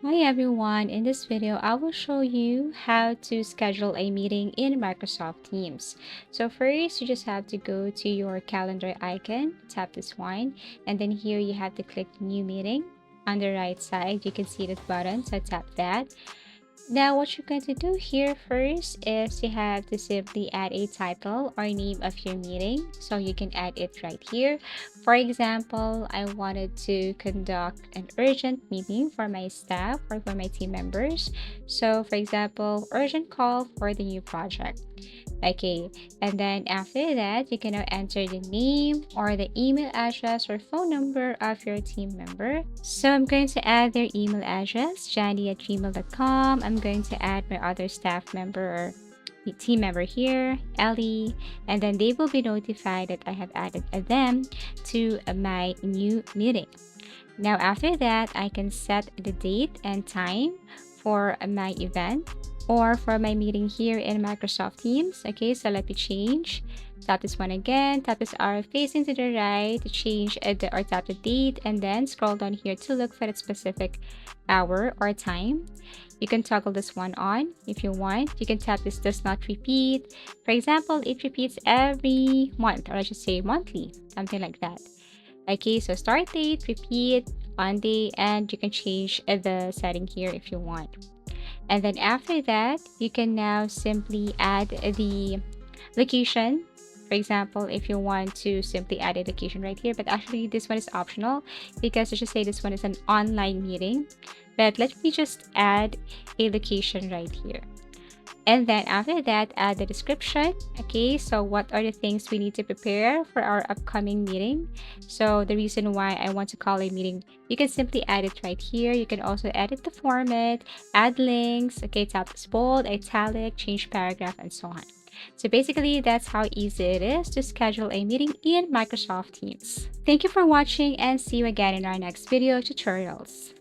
Hi everyone, in this video I will show you how to schedule a meeting in Microsoft Teams. So first you just have to go to your calendar icon, tap this one, and then here you have to click new meeting. On the right side you can see this button, so tap that. Now, what you're going to do here first is you have to simply add a title or name of your meeting. So you can add it right here. For example, I wanted to conduct an urgent meeting for my staff or for my team members. So, for example, urgent call for the new project. Okay, and then after that, you can now enter the name or the email address or phone number of your team member. So I'm going to add their email address, jandy@gmail.com. I'm going to add my other staff member or team member here, Ellie, and then they will be notified that I have added them to my new meeting. Now, after that, I can set the date and time for my event or for my meeting here in Microsoft Teams. Okay, so let me change. Tap this one again, tap this arrow facing to the right to change or tap the date, and then scroll down here to look for the specific hour or time. You can toggle this one on if you want. You can tap this does not repeat. For example, it repeats every month, or I should say monthly, something like that. Okay, so start date, repeat, Monday, and you can change the setting here if you want. And then after that, you can now simply add the location. For example, if you want to simply add a location right here, but actually this one is optional because let's just say this one is an online meeting. But let me just add a location right here. And then after that, add the description. Okay, so what are the things we need to prepare for our upcoming meeting? So the reason why I want to call a meeting, you can simply add it right here. You can also edit the format, add links. Okay, tap this bold, italic, change paragraph, and so on. So basically, that's how easy it is to schedule a meeting in Microsoft Teams. Thank you for watching and see you again in our next video tutorials.